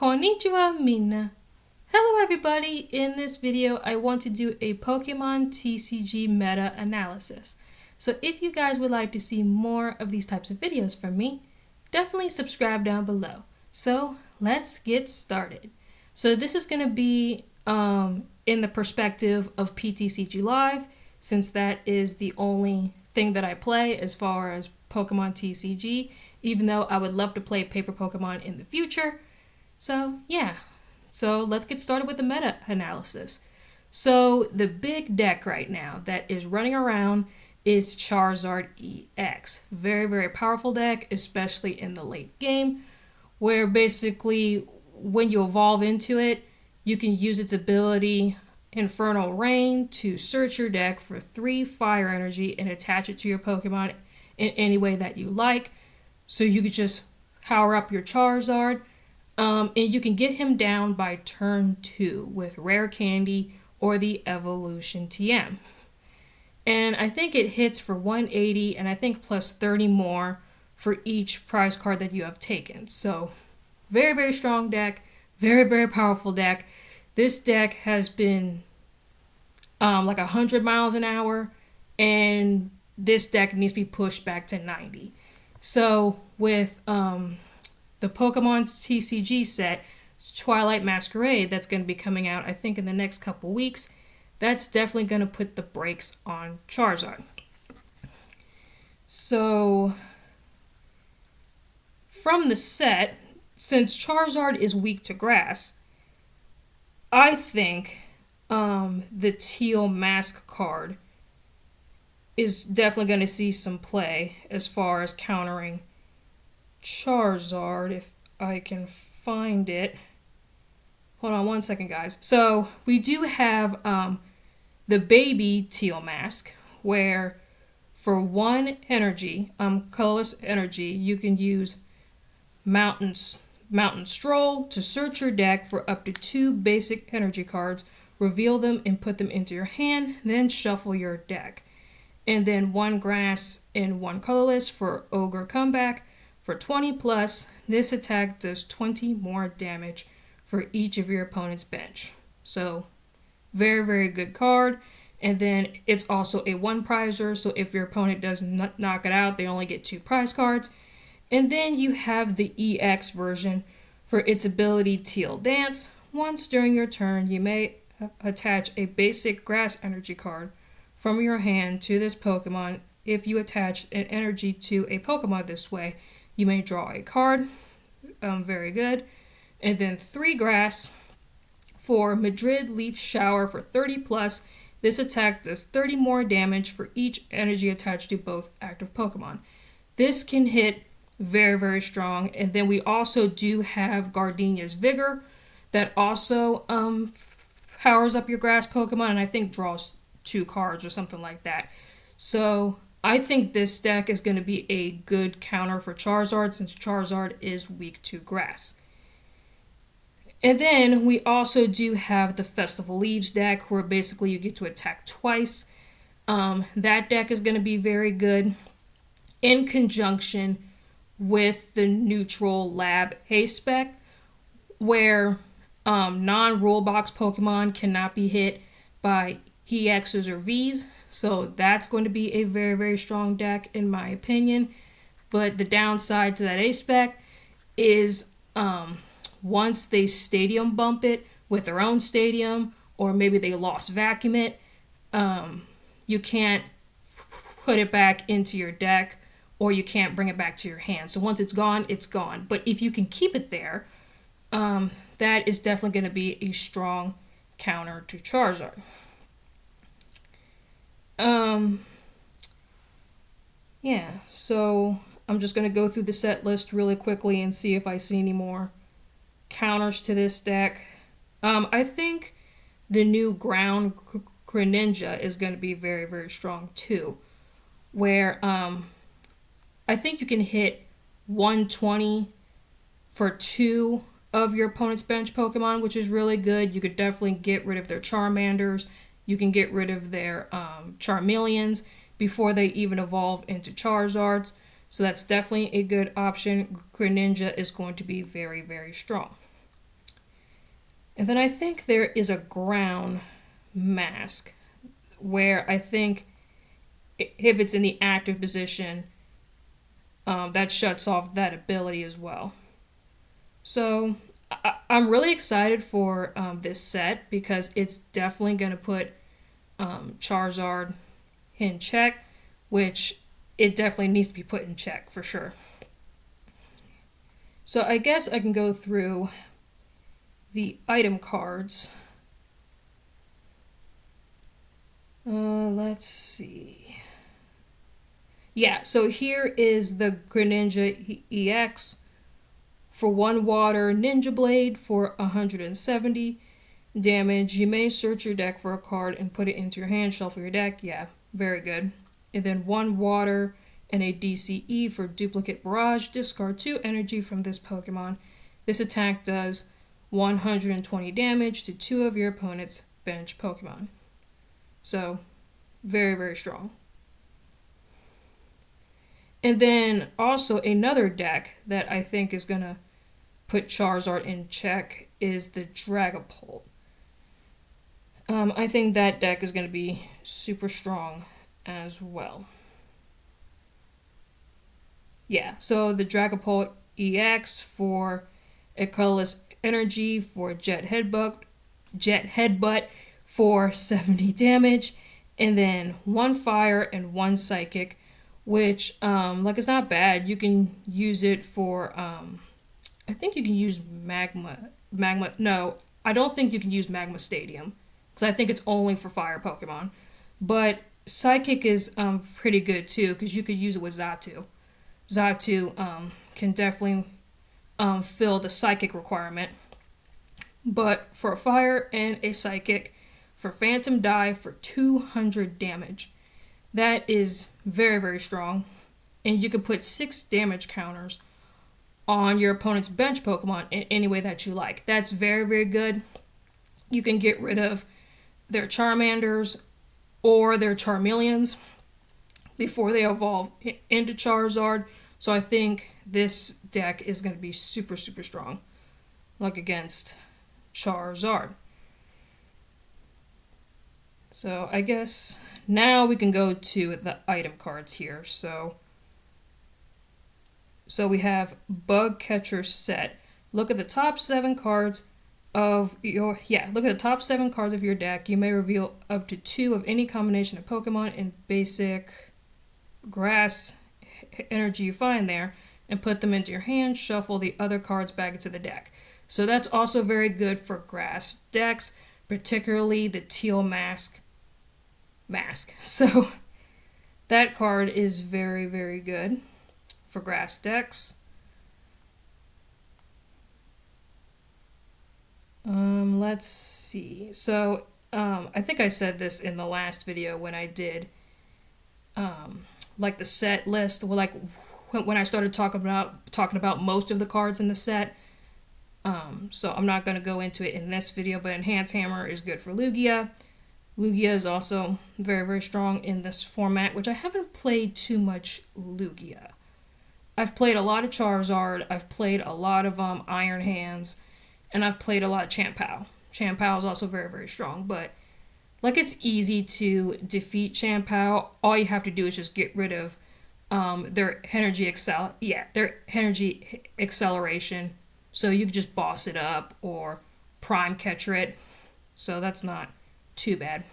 Konnichiwa minna. Hello everybody, in this video I want to do a Pokemon TCG meta analysis. So if you guys would like to see more of these types of videos from me, definitely subscribe down below. So let's get started. So this is going to be in the perspective of PTCG Live, since that is the only thing that I play as far as Pokemon TCG, even though I would love to play paper Pokemon in the future. So yeah, so let's get started with the meta analysis. So the big deck right now that is running around is Charizard EX. Very, very powerful deck, especially in the late game, where basically when you evolve into it, you can use its ability Infernal Rain to search your deck for 3 fire energy and attach it to your Pokemon in any way that you like. So you could just power up your Charizard. And you can get him down by turn 2 with Rare Candy or the Evolution TM. And I think it hits for 180 and I think plus 30 more for each prize card that you have taken. So very, very strong deck. Very, very powerful deck. This deck has been like 100 miles an hour, and this deck needs to be pushed back to 90. So with the Pokemon TCG set, Twilight Masquerade, that's going to be coming out, I think, in the next couple weeks, that's definitely going to put the brakes on Charizard. So from the set, since Charizard is weak to grass, I think the Teal Mask card is definitely going to see some play as far as countering Charizard, if I can find it. Hold on one second, guys. So we do have the baby Teal Mask, where for 1 energy, colorless energy, you can use Mountain Stroll to search your deck for up to 2 basic energy cards, reveal them and put them into your hand, then shuffle your deck. And then 1 grass and 1 colorless for Ogre Comeback. For 20 plus, this attack does 20 more damage for each of your opponent's bench. So very, very good card. And then it's also a 1 prizer, so if your opponent doesn't knock it out, they only get 2 prize cards. And then you have the EX version for its ability Teal Dance. Once during your turn, you may attach a basic grass energy card from your hand to this Pokemon. If you attach an energy to a Pokemon this way, you may draw a card. Very good. And then 3 grass for Madrid Leaf Shower for 30 plus. This attack does 30 more damage for each energy attached to both active Pokemon. This can hit very, very strong. And then we also do have Gardenia's Vigor that also powers up your grass Pokemon and I think draws 2 cards or something like that. So I think this deck is going to be a good counter for Charizard, since Charizard is weak to grass. And then we also do have the Festival Leaves deck, where basically you get to attack twice. That deck is going to be very good in conjunction with the neutral lab A-Spec, where non-rule box Pokemon cannot be hit by EXs or Vs. So that's going to be a very, very strong deck in my opinion. But the downside to that A-Spec is once they stadium bump it with their own stadium, or maybe they lost vacuum it, you can't put it back into your deck, or you can't bring it back to your hand. So once it's gone, it's gone. But if you can keep it there, that is definitely going to be a strong counter to Charizard. Yeah, so I'm just going to go through the set list really quickly and see if I see any more counters to this deck. I think the new Ground Greninja is going to be very, very strong too, where I think you can hit 120 for 2 of your opponent's bench Pokemon, which is really good. You could definitely get rid of their Charmanders. You can get rid of their Charmeleons before they even evolve into Charizards. So that's definitely a good option. Greninja is going to be very, very strong. And then I think there is a ground mask where I think if it's in the active position, that shuts off that ability as well. So I'm really excited for this set because it's definitely going to put Charizard in check, which it definitely needs to be put in check for sure. So I guess I can go through the item cards. Let's see. Yeah, so here is the Greninja EX for 1 water Ninja Blade for 170 damage. You may search your deck for a card and put it into your hand, shuffle your deck. Yeah, very good. And then 1 water and a DCE for duplicate barrage. Discard 2 energy from this Pokemon. This attack does 120 damage to 2 of your opponent's bench Pokemon. So, very, very strong. And then also another deck that I think is going to put Charizard in check is the Dragapult. I think that deck is going to be super strong as well. Yeah, so the Dragapult EX for a colorless energy for Jet Headbutt for 70 damage, and then 1 fire and 1 psychic, which it's not bad. You can use it for I think you can use magma. No, I don't think you can use Magma Stadium because I think it's only for fire Pokemon. But psychic is pretty good too because you could use it with Xatu. Xatu can definitely fill the psychic requirement. But for a fire and a psychic, for Phantom Dive for 200 damage. That is very, very strong. And you can put 6 damage counters on your opponent's bench Pokemon in any way that you like. That's very, very good. You can get rid of their Charmanders or their Charmeleons before they evolve into Charizard. So I think this deck is going to be super, super strong. Against Charizard. So I guess now we can go to the item cards here. So we have Bug Catcher Set. Look at the top 7 cards of your deck. You may reveal up to 2 of any combination of Pokemon in basic grass energy you find there and put them into your hand. Shuffle the other cards back into the deck. So that's also very good for grass decks, particularly the Teal Mask. So that card is very, very good for grass decks. Let's see. So I think I said this in the last video when I did the set list. Well, when I started talking about most of the cards in the set. So I'm not going to go into it in this video, but Enhance Hammer is good for Lugia. Lugia is also very, very strong in this format, which I haven't played too much Lugia. I've played a lot of Charizard, I've played a lot of Iron Hands, and I've played a lot of Champao. Champao is also very, very strong, but it's easy to defeat Champao. All you have to do is just get rid of their energy acceleration. So you can just boss it up or prime catcher it. So that's not too bad.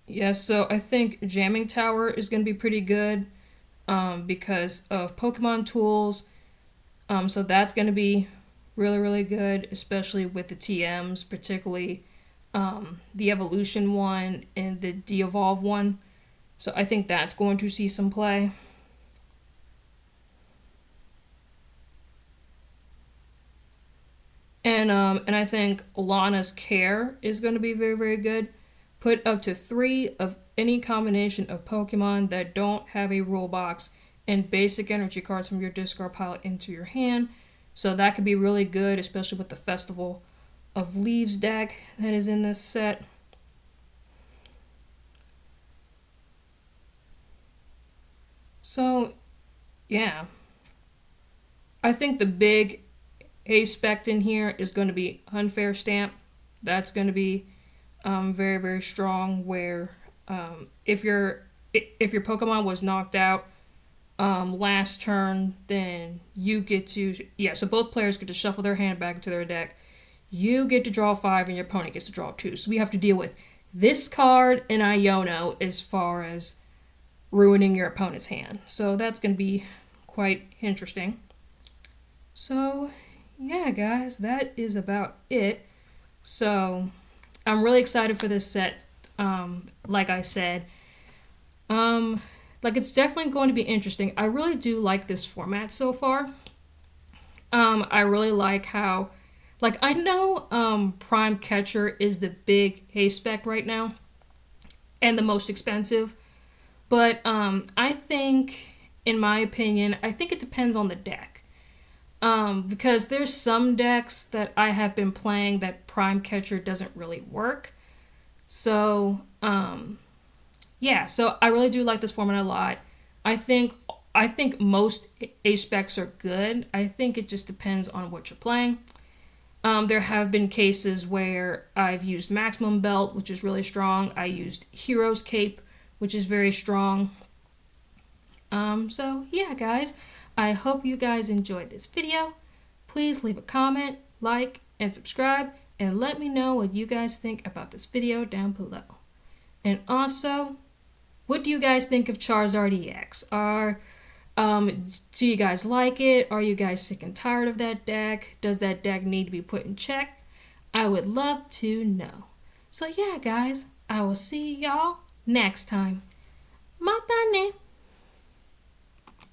Yeah, so I think Jamming Tower is going to be pretty good because of Pokemon tools. So that's going to be really, really good, especially with the TMs, particularly the Evolution one and the De-Evolve one. So I think that's going to see some play. And I think Lana's Care is going to be very, very good. Put up to 3 of any combination of Pokemon that don't have a rule box and basic energy cards from your discard pile into your hand. So that could be really good, especially with the festival of Leaves deck that is in this set. So, yeah. I think the big aspect in here is going to be Unfair Stamp. That's going to be very, very strong, where if your Pokemon was knocked out last turn, then you get to, so both players get to shuffle their hand back into their deck. You get to draw 5 and your opponent gets to draw 2. So we have to deal with this card and Iono as far as ruining your opponent's hand. So that's going to be quite interesting. So yeah, guys, that is about it. So I'm really excited for this set. Like I said, it's definitely going to be interesting. I really do like this format so far. I really like how, I know Prime Catcher is the big A-spec right now and the most expensive, but I think, in my opinion, I think it depends on the deck. Because there's some decks that I have been playing that Prime Catcher doesn't really work. So, so I really do like this format a lot. I think most A-specs are good. I think it just depends on what you're playing. There have been cases where I've used Maximum Belt, which is really strong. I used Hero's Cape, which is very strong. So yeah, guys, I hope you guys enjoyed this video. Please leave a comment, like, and subscribe, and let me know what you guys think about this video down below. And also, what do you guys think of Charizard EX? Do you guys like it? Are you guys sick and tired of that deck? Does that deck need to be put in check? I would love to know. So yeah, guys, I will see y'all next time.